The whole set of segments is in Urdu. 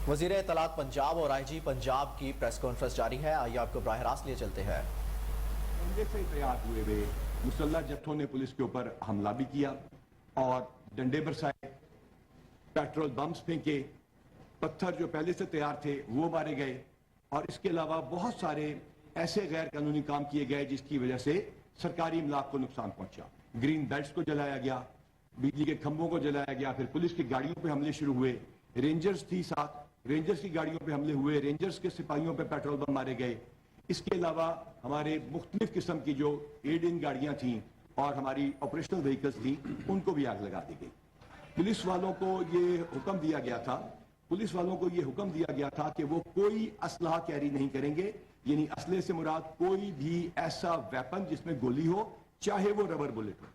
وزیر اطلاعات پنجاب اور آئی جی پنجاب کی پریس کانفرنس جاری ہے، آئیے آپ کو براہ راست لیے چلتے ہیں۔ سے تیار ہوئے مسلح جتھوں نے پولیس کے اوپر حملہ بھی کیا اور ڈنڈے برسائے، پیٹرول بمز پھینکے، پتھر جو پہلے سے تیار تھے وہ مارے گئے، اور اس کے علاوہ بہت سارے ایسے غیر قانونی کام کیے گئے جس کی وجہ سے سرکاری املاک کو نقصان پہنچا۔ گرین بیلٹس کو جلایا گیا، بجلی کے کھمبوں کو جلایا گیا، پھر پولیس کی گاڑیوں پہ حملے شروع ہوئے، رینجرز تھی ساتھ، رینجرز کی گاڑیوں پہ حملے ہوئے، رینجرز کے سپاہیوں پہ پیٹرول بم مارے گئے۔ اس کے علاوہ ہمارے مختلف قسم کی جو ایڈ ان گاڑیاں تھیں اور ہماری آپریشنل وہیکلز تھیں ان کو بھی آگ لگا دی گئی۔ پولیس والوں کو یہ حکم دیا گیا تھا کہ وہ کوئی اسلحہ کیری نہیں کریں گے، یعنی اسلحے سے مراد کوئی بھی ایسا ویپن جس میں گولی ہو، چاہے وہ ربر بلٹ ہو۔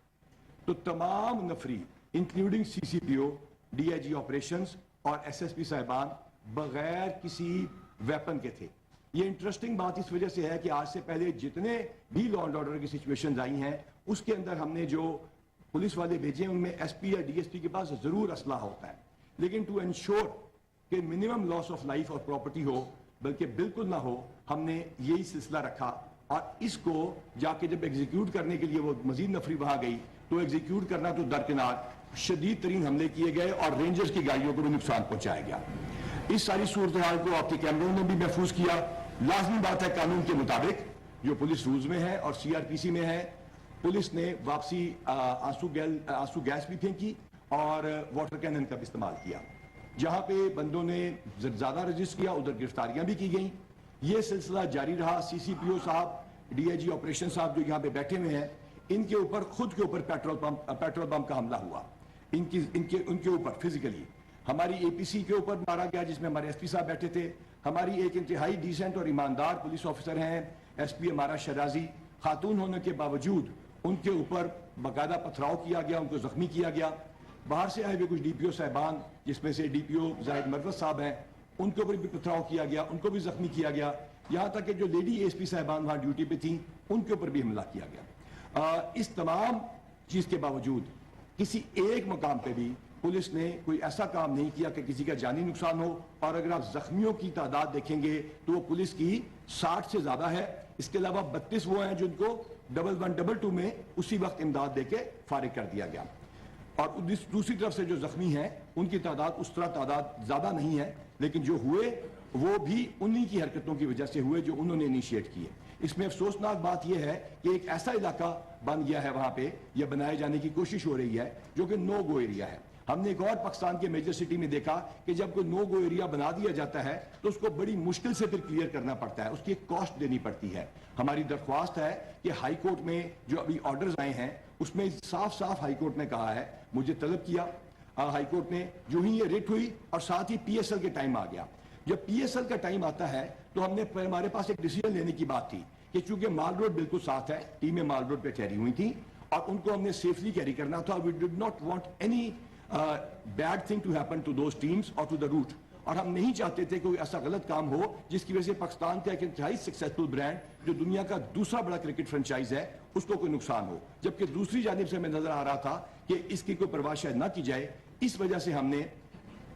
تو تمام نفری including C C P O, D I G operations اور ایس ایس پی صاحبان بغیر کسی ویپن کے تھے۔ یہ انٹرسٹنگ بات اس وجہ سے ہے کہ آج سے پہلے جتنے بھی لا اینڈ آرڈر کی سچویشنز آئی ہیں اس کے اندر ہم نے جو پولیس والے بھیجے ہیں ان میں ایس پی یا ڈی ایس پی کے پاس ضرور اسلحہ ہوتا ہے، لیکن ٹو انشور کہ منیمم لاس آف لائف اور پراپرٹی ہو، بلکہ بالکل نہ ہو، ہم نے یہی سلسلہ رکھا۔ اور اس کو جا کے جب ایگزیکیوٹ کرنے کے لیے وہ مزید نفری وہاں گئی تو ایگزیکیوٹ کرنا تو درکنار، شدید ترین حملے کیے گئے اور رینجرز کی گاڑیوں کو بھی نقصان پہنچایا گیا۔ اس ساری صورتحال کو آپ کے کیمروں نے بھی محفوظ کیا۔ لازمی بات ہے قانون کے مطابق جو پولیس رولز میں ہے اور سی آر پی سی میں ہے، پولیس نے واپسی آنسو گیس بھی پھینکی اور واٹر کینن کا بھی استعمال کیا۔ جہاں پہ بندوں نے زیادہ رجسٹ کیا ادھر گرفتاریاں بھی کی گئیں۔ یہ سلسلہ جاری رہا۔ سی سی پی او صاحب، ڈی آئی جی آپریشن صاحب جو یہاں پہ بیٹھے ہوئے ہیں، ان کے اوپر خود کے اوپر پیٹرول بم کا حملہ ہوا، ان کے اوپر فزیکلی۔ ہماری اے پی سی کے اوپر مارا گیا جس میں ہمارے ایس پی صاحب بیٹھے تھے۔ ہماری ایک انتہائی ڈیسنٹ اور ایماندار پولیس آفیسر ہیں ایس پی ہمارا شرازی، خاتون ہونے کے باوجود ان کے اوپر باقاعدہ پتھراؤ کیا گیا، ان کو زخمی کیا گیا۔ باہر سے آئے ہوئے کچھ ڈی پی او صاحبان جس میں سے ڈی پی او زاہد مروت صاحب ہیں، ان کے اوپر بھی پتھراؤ کیا گیا، ان کو بھی زخمی کیا گیا۔ یہاں تک کہ جو لیڈی ایس پی صاحبان وہاں ڈیوٹی پہ تھیں ان کے اوپر بھی حملہ کیا گیا۔ اس تمام چیز کے باوجود کسی ایک مقام پہ بھی پولیس نے کوئی ایسا کام نہیں کیا کہ کسی کا جانی نقصان ہو، اور اگر آپ زخمیوں کی تعداد دیکھیں گے تو وہ پولیس کی 60 سے زیادہ ہے۔ اس کے علاوہ 32 وہ ہیں جن کو 1122 میں اسی وقت امداد دے کے فارغ کر دیا گیا، اور دوسری طرف سے جو زخمی ہیں ان کی تعداد اس طرح تعداد زیادہ نہیں ہے، لیکن جو ہوئے وہ بھی انہی کی حرکتوں کی وجہ سے ہوئے جو انہوں نے انیشیٹ کیے۔ اس میں افسوسناک بات یہ ہے کہ ایک ایسا علاقہ بن گیا ہے وہاں پہ، یا بنائے جانے کی کوشش ہو رہی ہے جو کہ نو گو ایریا ہے۔ ہم نے ایک اور پاکستان کے میجر سٹی میں دیکھا کہ جب کوئی نو گو ایریا بنا دیا جاتا ہے تو اس کو بڑی مشکل سے پھر کلیئر کرنا پڑتا ہے، اس کی ایک کاسٹ دینی پڑتی ہے۔ ہماری درخواست ہے کہ ہائی کورٹ میں جو ابھی آرڈرز آئے ہیں اس میں صاف صاف ہائی کورٹ نے کہا ہے، مجھے طلب کیا ہائی کورٹ نے، جو ہی یہ ریٹ ہوئی اور ساتھ ہی پی ایس ایل کے ٹائم آ گیا۔ جب پی ایس ایل کا ٹائم آتا ہے تو ہم نے ہمارے پاس ایک ڈیسیجن لینے کی بات تھی کہ چونکہ مال روڈ بالکل ساتھ ہے، ٹیمیں مال روڈ پہ ٹھہری ہوئی تھیں اور ان کو ہم نے سیفلی کیری کرنا تھا۔ We did not want any bad thing to happen to those teams اور ٹو دا روٹ، اور ہم نہیں چاہتے تھے کوئی ایسا غلط کام ہو جس کی وجہ سے پاکستان کا ایک انتہائی سکسیسفل برانڈ جو دنیا کا دوسرا بڑا کرکٹ فرنچائز ہے اس کو کوئی نقصان ہو، جبکہ دوسری جانب سے ہمیں نظر آ رہا تھا کہ اس کی کوئی پرواہ شاید نہ کی جائے۔ اس وجہ سے ہم نے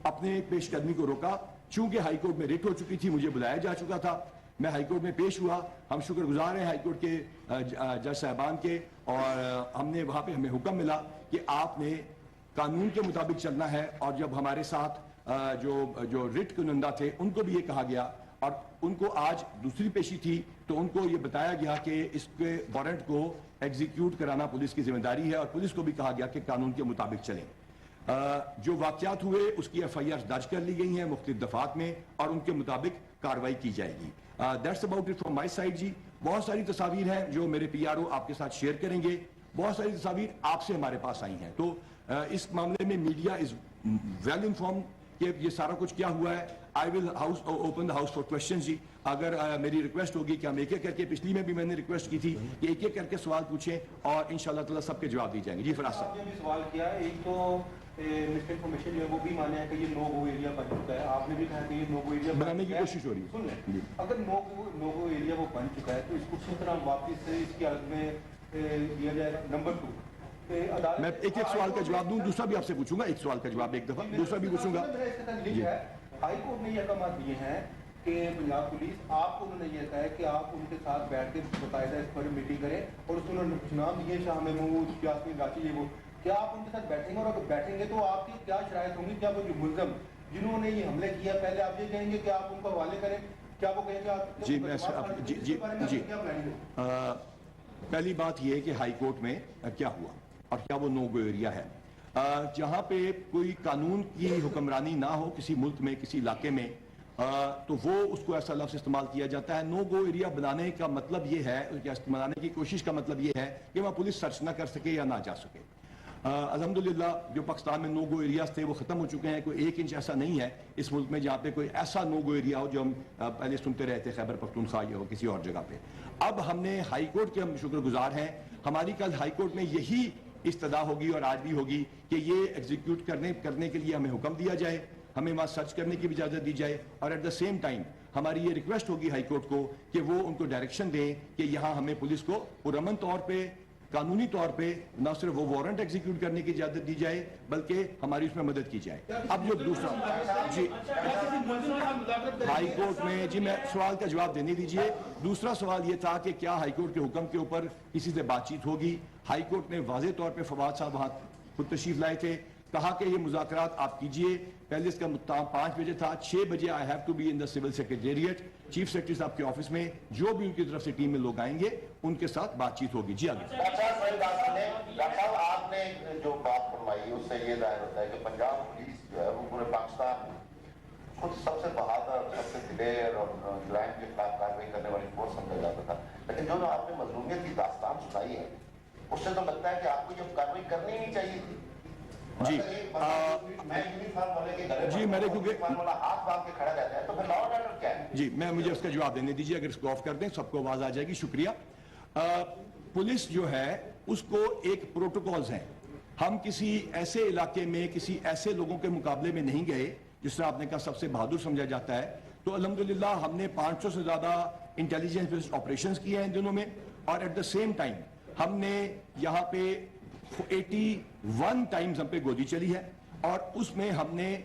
اپنے پیش قدمی کو روکا۔ چونکہ ہائی کورٹ میں ریٹ ہو چکی تھی، مجھے بلایا جا چکا تھا، میں ہائی کورٹ میں پیش ہوا۔ ہم شکر گزار ہیں ہائی کورٹ کے جج صاحبان کے، اور ہم نے وہاں پہ ہمیں حکم ملا کہ آپ نے قانون کے مطابق چلنا ہے، اور جب ہمارے ساتھ جو ریٹ کنندہ تھے ان کو بھی یہ کہا گیا، اور ان کو آج دوسری پیشی تھی تو ان کو یہ بتایا گیا کہ اس کے وارنٹ کو ایگزیکیوٹ کرانا پولیس کی ذمہ داری ہے، اور پولیس کو بھی کہا گیا کہ قانون کے مطابق چلیں۔ جو واقعات ہوئے اس کی ایف آئی آر درج کر لی گئی ہیں مختلف دفعات میں، اور ان کے مطابق کارروائی کی جائے گی۔ That's about it from my side جی۔ بہت ساری تصاویر ہیں جو میرے پی آر او آپ کے ساتھ شیئر کریں گے، بہت ساری تصاویر آپ سے ہمارے پاس آئی ہیں، تو اس معاملے میں میڈیا از ویل انفارم کہ یہ سارا کچھ کیا ہوا ہے۔ I will open the house for questions جی۔ اگر میری ریکویسٹ ہوگی کہ ہم ایک ایک کر کے، پچھلی میں بھی میں نے ریکویسٹ کی تھی کہ ایک ایک کر کے سوال پوچھیں اور انشاءاللہ تعالیٰ سب کے جواب دی جائیں گے۔ جی فراز صاحب نے بھی سوال کیا، ایک تو مس انفارمیشن جو ہے وہ بھی مانا ہے کہ یہ نو گو ایریا بن چکا ہے، آپ نے بھی کہا کہ یہ نو گو ایریا بنانے کی کوشش ہو رہی ہے۔ سن لیں، اگر نو گو ایریا وہ بن چکا ہے تو اس کو کس طرح واپس سے اس کی عرض میں دیا جائے گا۔ نمبر 2، میں ایک ایک سوال کا جواب دوں، دوسرا بھی آپ سے پوچھوں گا، ایک سوال کا جواب ایک دفعہ، دوسرا بھی پوچھوں گا۔ ہائی کورٹ نے یہ احکامات دیے ہیں کہ پنجاب پولیس آپ کو انہوں نے یہ کہا ہے کہ آپ ان کے ساتھ بیٹھ کے باقاعدہ اس پر میٹنگ کریں اور اس میں انہوں نے کچھ نام دیے شاہ محمود یاسمین راچی یہ وہ کیا آپ ان کے ساتھ بیٹھیں گے اور اگر بیٹھیں گے تو آپ کی کیا شرائط ہوں گی کیا وہ جو ملزم جنہوں نے یہ حملے کیا پہلے آپ یہ کہیں گے کہ آپ ان کو حوالے کریں کیا وہ کہیں گے آپ جی میں جی پہلی بات یہ ہے کہ ہائی کورٹ میں کیا ہوا اور کیا وہ نو گو ایریا ہے جہاں پہ کوئی قانون کی حکمرانی نہ ہو کسی ملک میں کسی علاقے میں تو وہ اس کو ایسا لفظ استعمال کیا جاتا ہے نو گو ایریا بنانے کا مطلب یہ ہے یا بنانے کی کوشش کا مطلب یہ ہے کہ وہاں پولیس سرچ نہ کر سکے یا نہ جا سکے الحمدللہ جو پاکستان میں نو گو ایریاز تھے وہ ختم ہو چکے ہیں کوئی 1 انچ ایسا نہیں ہے اس ملک میں جہاں پہ کوئی ایسا نو گو ایریا ہو جو ہم پہلے سنتے رہتے خیبر پختونخوا یا کسی اور جگہ پہ اب ہم نے ہائی کورٹ کے ہم شکر گزار ہیں ہماری کل ہائی کورٹ میں یہی استدا ہوگی اور آج بھی ہوگی کہ یہ ایگزیکیوٹ کرنے کے لیے ہمیں حکم دیا جائے ہمیں وہاں سرچ کرنے کی بھی اجازت دی جائے اور ایٹ دا سیم ٹائم ہماری یہ ریکویسٹ ہوگی ہائی کورٹ کو کہ وہ ان کو ڈائریکشن دیں کہ یہاں ہمیں پولیس کو پرامن طور پہ قانونی طور پہ نہ صرف وہ وارنٹ ایگزیکیوٹ کرنے کی اجازت دی جائے بلکہ ہماری اس میں مدد کی جائے اب جو دوسرا جی ہائی کورٹ میں جی میں سوال کا جواب دینے دیجئے دوسرا سوال یہ تھا کہ کیا ہائی کورٹ کے حکم کے اوپر کسی سے بات چیت ہوگی ہائی کورٹ نے واضح طور پہ فواد صاحب وہاں خود تشریف لائے تھے کہا کہ یہ مذاکرات آپ کیجئے پہلے اس کا مقام 5 بجے تھا 6 بجے I have to be in the civil secretariat chief secretary صاحب کے آفس میں جو بھی ان کی طرف سے ٹیم میں لوگ آئیں گے ان کے ساتھ بات چیت ہوگی جی آگے ڈاکٹر صاحب آپ نے جو بات فرمائی اس سے یہ ظاہر ہوتا ہے کہ پنجاب پولیس جو ہے وہ پورے پاکستان خود سب سے بہادر سب سے دلیر اور جرائم کے خلاف کارروائی کرنے والی فورس سمجھا جاتا تھا لیکن جو آپ نے مظلومیت کی داستان سنائی ہے اس سے تو لگتا ہے کہ آپ کو یہ کارروائی کرنی ہی نہیں چاہیے تھی جی جی میرے جی میں مجھے اس کا جواب دینے دیجیے اگر اس کو آف کر دیں سب کو آواز آ جائے گی شکریہ پولیس جو ہے اس کو ایک پروٹوکولز ہیں ہم کسی ایسے علاقے میں کسی ایسے لوگوں کے مقابلے میں نہیں گئے جس طرح آپ نے کہا سب سے بہادر سمجھا جاتا ہے تو الحمدللہ ہم نے 500 سے زیادہ انٹیلیجنس آپریشنز کیے ہیں ان دنوں میں اور ایٹ دا سیم ٹائم ہم نے یہاں پہ 81 ٹائمز ہم پہ گودی چلی ہے اور اس میں ہم نے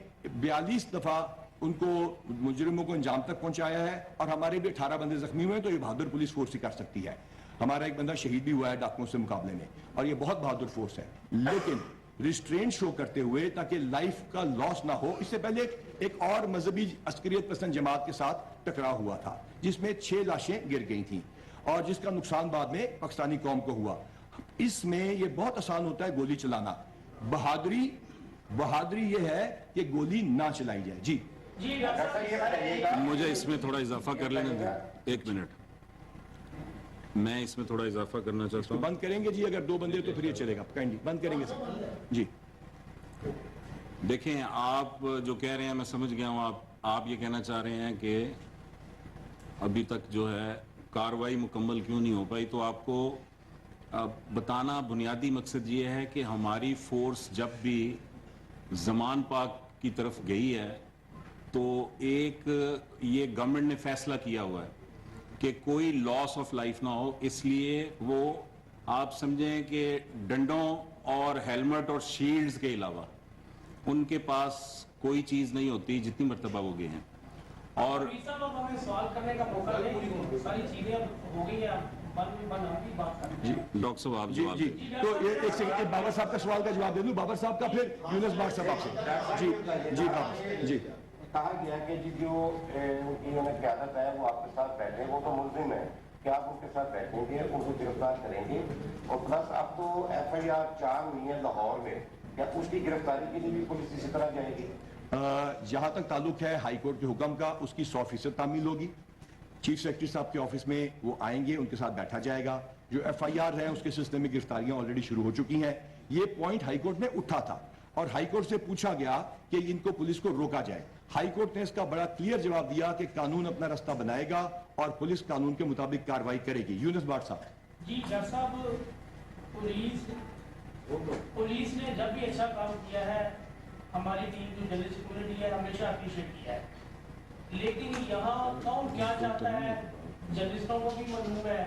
42 دفعہ ان کو مجرموں کو انجام تک پہنچایا ہے اور ہمارے بھی 18 بندے زخمی ہوئے ہیں تو یہ بہادر پولیس فورس ہی کر سکتی ہے ہمارا ایک بندہ شہید بھی ہوا ہے ڈاکوؤں سے مقابلے میں اور یہ بہت بہادر فورس ہے لیکن ریسٹرینٹ شو کرتے ہوئے تاکہ لائف کا لاس نہ ہو اس سے پہلے ایک اور مذہبی عسکریت پسند جماعت کے ساتھ ٹکراؤ ہوا تھا جس میں 6 لاشیں گر گئی تھیں اور جس کا نقصان بعد میں پاکستانی قوم کو ہوا اس میں یہ بہت آسان ہوتا ہے گولی چلانا بہادری یہ ہے کہ گولی نہ چلائی جائے جی مجھے اس میں تھوڑا اضافہ کر لینے دیں 1 منٹ میں اس میں تھوڑا اضافہ کرنا چاہتا ہوں بند کریں گے جی اگر 2 بندے تو پھر یہ چلے گا بند کریں گے سر جی دیکھیں آپ جو کہہ رہے ہیں میں سمجھ گیا ہوں آپ یہ کہنا چاہ رہے ہیں کہ ابھی تک جو ہے کارروائی مکمل کیوں نہیں ہو پائی تو آپ کو بتانا بنیادی مقصد یہ ہے کہ ہماری فورس جب بھی زمان پاک کی طرف گئی ہے تو ایک یہ گورنمنٹ نے فیصلہ کیا ہوا ہے کہ کوئی لاس آف لائف نہ ہو اس لیے وہ آپ سمجھیں کہ ڈنڈوں اور ہیلمٹ اور شیلڈز کے علاوہ ان کے پاس کوئی چیز نہیں ہوتی جتنی مرتبہ وہ گئے ہیں اور سوال کرنے کا موقع نہیں ساری چیزیں ہو گئی ہیں جی ڈاکٹر صاحب آپ جی جواب جی تو یہ ایک سیکنڈ بابر صاحب کا سوال کا جواب دے دوں بابر صاحب کا پھر یونس بار صاحب آپ سے جی جی بابر جی کہا گیا کہ جی جو انہوں نے قیادت ہے وہ آپ کے ساتھ بیٹھے وہ تو ملزم ہے کہ آپ ان کے ساتھ بیٹھیں گے ان کو گرفتار کریں گے اور پلس اب تو FIR 4 ہوئی ہے لاہور میں کیا اس کی گرفتاری کے لیے بھی پولیس اسی طرح جائے گی جہاں تک تعلق ہے ہائی کورٹ کے حکم کا اس کی 100% تعمیل ہوگی چیف سیکرٹری صاحب کے آفس میں وہ آئیں گے ان کے ساتھ بیٹھا جائے گا جو FIR ہیں اس کے سلسلے میں گرفتاریاں آلریڈی شروع ہو چکی ہیں یہ پوائنٹ ہائی کورٹ میں اٹھا تھا اور ہائی کورٹ سے پوچھا گیا کہ ان کو پولیس کو روکا جائے ہائی کورٹ نے اس کا بڑا کلیئر جواب دیا کہ قانون اپنا رستہ بنائے گا اور پولیس قانون کے مطابق کارروائی کرے گی یونس بار صاحب جی جج صاحب پولیس نے جب بھی اچھا کام کیا ہے ہماری ٹیم جو جرنلسٹ کمیونٹی ہے ہمیشہ اپریشیٹ کیا ہے لیکن یہاں کون کیا چاہتا ہے جرنلسٹوں کو بھی معلوم ہے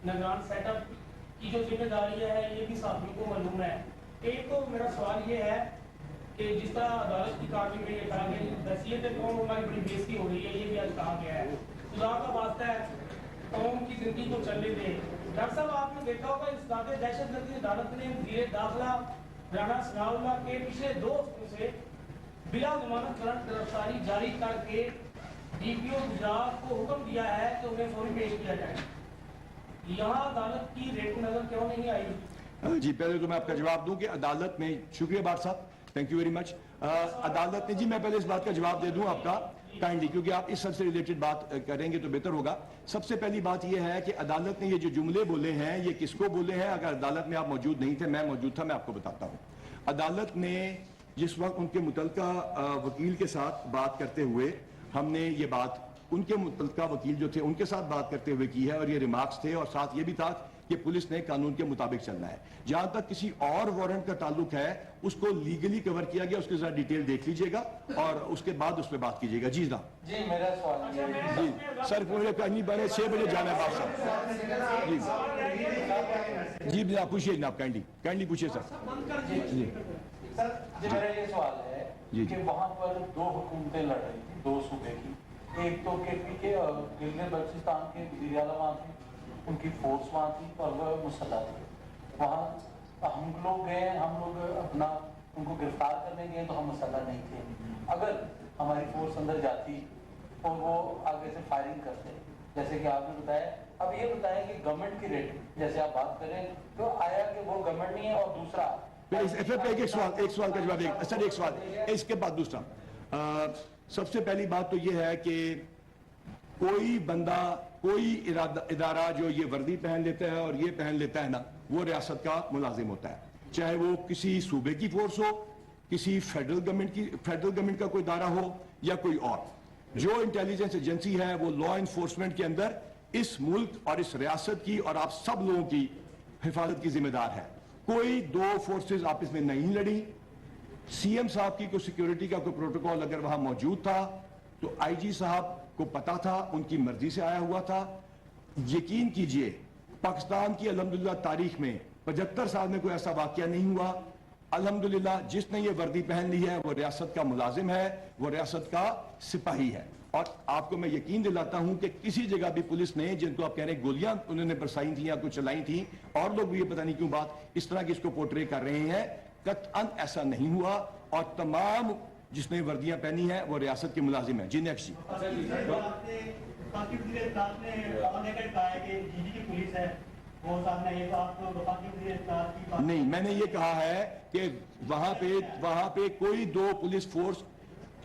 نگران سیٹ اپ کی جو ذمہ داری ہے یہ بھی ساتھیوں کو معلوم ہے ایک تو میرا سوال یہ ہے کہ جس طرح عدالت کی کارروائی میں یہ کہا گیا حیثیت قوم ہماری بڑی بےزتی ہو رہی ہے، یہ بھی آج کہا گیا ہے، خدا کا واسطہ ہے قوم کی زندگی کو چلنے دیں۔ ڈاکٹر صاحب آپ نے دیکھا ہوگا اس واقعے دہشت گردی عدالت نے وزیر داخلہ رانا ثناء اللہ کے پچھلے 2 ہفتوں سے بلا ضمانت کرنٹ گرفتاری جاری کر کے ڈی پی او گجرات کو حکم دیا ہے کہ انہیں فوری پیش کیا جائے۔ یہاں عدالت کی ریٹ نظر کیوں نہیں آئی؟ جی پہلے تو میں آپ کا جواب دوں کہ عدالت میں، شکریہ بار صاحب، تھینک یو ویری مچ، عدالت نے، جی میں پہلے اس بات کا جواب دے دوں آپ کا کائنڈلی، کیونکہ آپ اس سب سے ریلیٹڈ بات کریں گے تو بہتر ہوگا۔ سب سے پہلی بات یہ ہے کہ عدالت نے یہ جو جملے بولے ہیں یہ کس کو بولے ہیں؟ اگر عدالت میں آپ موجود نہیں تھے، میں موجود تھا، میں آپ کو بتاتا ہوں۔ عدالت نے جس وقت ان کے متعلقہ وکیل کے ساتھ بات کرتے ہوئے، ہم نے یہ بات ان کے متعلقہ وکیل جو تھے ان کے ساتھ بات کرتے ہوئے کی ہے، اور یہ ریمارکس تھے، اور ساتھ یہ بھی تھا کہ پولیس نے قانون کے مطابق چلنا ہے۔ جہاں تک کسی اور وارنٹ کا تعلق ہے اس کو لیگلی کور کیا گیا، اس کے ذرا ڈیٹیل دیکھ لیجئے گا اور اس کے بعد اس پہ بات کیجئے گا۔ جی جناب۔ جی میرا سوال یہ ہے، جی سر مجھے کہیں بڑے 6 بجے جانا ہے باپ صاحب۔ جی جی آپ پوچھیے جناب، کائنڈلی پوچھیے سر۔ جی سر جی میرا یہ سوال ہے جی کہ وہاں پر 2 حکومتیں لڑ رہی تھیں 2 صوبے کی، ایک تو کے پی کے اور گلگت بلتستان کے وزیر اعلیٰ وہاں تھے، ان کی فورس وہاں تھی اور وہ مسلح تھی۔ وہاں ہم لوگ گئے، ہم لوگ اپنا ان کو گرفتار کرنے گئے تو ہم مسلح نہیں تھے۔ اگر ہماری فورس اندر جاتی اور وہ آگے سے فائرنگ کرتے جیسے کہ آپ نے بتایا، اب یہ بتائیں کہ گورنمنٹ کی ریٹ جیسے آپ بات کریں تو آیا کہ وہ گورنمنٹ نہیں ہے، اور دوسرا ایک سوال کا جواب دیں سر، ایک سوال اس کے بعد دوسرا۔ سب سے پہلی بات تو یہ ہے کہ کوئی بندہ، کوئی ادارہ جو یہ وردی پہن لیتا ہے اور یہ پہن لیتا ہے نا، وہ ریاست کا ملازم ہوتا ہے، چاہے وہ کسی صوبے کی فورس ہو، کسی فیڈرل گورنمنٹ کا کوئی ادارہ ہو یا کوئی اور۔ جو انٹیلیجنس ایجنسی ہے وہ لا انفورسمنٹ کے اندر اس ملک اور اس ریاست کی اور آپ سب لوگوں کی حفاظت کی ذمہ دار ہے۔ کوئی 2 فورسز آپس میں نہیں لڑی۔ سی ایم صاحب کی کوئی سیکیورٹی کا کوئی پروٹوکول اگر وہاں موجود تھا تو آئی جی صاحب کو پتا تھا، ان کی مرضی سے آیا ہوا تھا۔ یقین کیجئے پاکستان کی الحمدللہ تاریخ میں 75 سال میں کوئی ایسا واقعہ نہیں ہوا۔ الحمدللہ جس نے یہ وردی پہن لی ہے وہ ریاست کا ملازم ہے، وہ ریاست کا سپاہی ہے۔ اور آپ کو میں یقین دلاتا ہوں کہ کسی جگہ بھی پولیس نے، جن کو آپ کہہ رہے ہیں گولیاں انہوں نے برسائی تھیں یا کچھ چلائی تھیں، اور لوگ بھی یہ پتہ نہیں کیوں بات اس طرح کی اس کو پورٹرے کر رہے ہیں، قطعاً ایسا نہیں ہوا، اور تمام جس نے وردیاں پہنی ہیں وہ ریاست کے ملازم ہیں۔ جی نیکسٹ جی۔ نہیں، میں نے یہ کہا ہے کہ وہاں پہ کوئی 2 پولیس فورس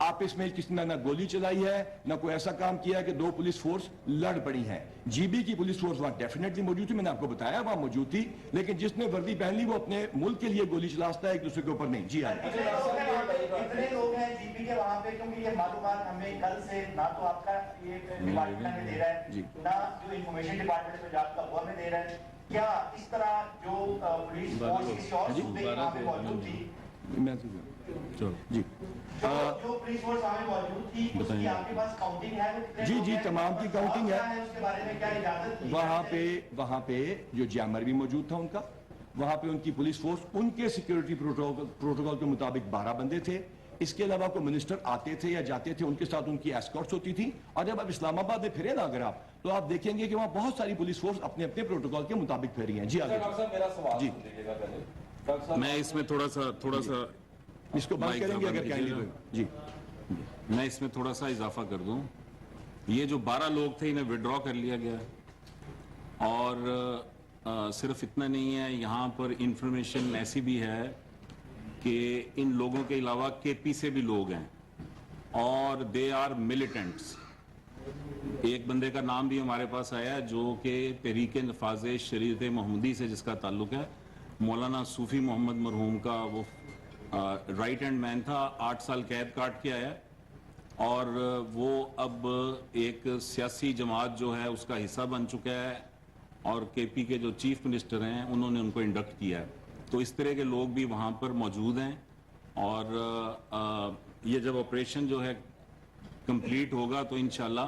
آپس میں کسی نے نہ گولی چلائی ہے، نہ کوئی ایسا کام کیا ہے کہ 2 پولیس فورس لڑ پڑی ہیں۔ جی بی کی پولیس فورس وہاں ڈیفینیٹلی موجود تھی، میں نے آپ کو بتایا وہاں موجود تھی، لیکن جس نے وردی پہن لی وہ اپنے ملک کے لیے گولی چلاتا ہے، ایک دوسرے کے اوپر نہیں۔ جی آئے اتنے لوگ ہیں جی پی کے وہاں پہ، کیونکہ یہ معلومات ہمیں کل سے نہ تو آپ کا یہ ڈپارٹمنٹ ہمیں دے رہا ہے، نہ جو انفارمیشن ڈپارٹمنٹ پنجاب کا وہ ہمیں دے رہا ہے۔ کیا اس طرح جو پولیس فورس کسی اور صوبے کی وہاں پہ موجود تھی، جی جو پولیس فورس وہاں پہ موجود تھی، اس کی آپ کے پاس کاؤنٹنگ ہے؟ جی جی تمام کی کاؤنٹنگ ہے۔ اس کے بارے میں کیا اجازت؟ وہاں پہ جو جیمر بھی موجود تھا ان کا، وہاں پہ ان کی پولیس فورس، ان کے سیکیورٹی پروٹوکول کے مطابق 12 بندے تھے۔ اس کے علاوہ کوئی منسٹر آتے تھے یا جاتے تھے، ان کے ساتھ ان کی ایسکارٹس ہوتی تھی۔ اور جب آپ اسلام آباد میں پھرے نا اگر آپ، تو آپ دیکھیں گے کہ وہاں بہت ساری پولیس فورس اپنے اپنے پروٹوکول کے مطابق پھیری ہیں۔ جی آگے میرا سوال جی میں اس میں تھوڑا سا اس کو بات کریں گے اگر کہیں۔ جی میں اس میں تھوڑا سا اضافہ کر دوں۔ یہ جو 12 لوگ تھے انہیں وڈرا کر لیا گیا، اور صرف اتنا نہیں ہے، یہاں پر انفارمیشن ایسی بھی ہے کہ ان لوگوں کے علاوہ کے پی سے بھی لوگ ہیں، اور دے آر ملیٹنٹس۔ ایک بندے کا نام بھی ہمارے پاس آیا جو کہ تحریک نفاذ شریعت محمدی سے جس کا تعلق ہے، مولانا صوفی محمد مرحوم کا وہ رائٹ ہینڈ مین تھا، 8 سال قید کاٹ کے آیا، اور وہ اب ایک سیاسی جماعت جو ہے اس کا حصہ بن چکا ہے، اور کے پی کے جو چیف منسٹر ہیں انہوں نے ان کو انڈکٹ کیا ہے۔ تو اس طرح کے لوگ بھی وہاں پر موجود ہیں، اور یہ جب آپریشن جو ہے کمپلیٹ ہوگا تو انشاءاللہ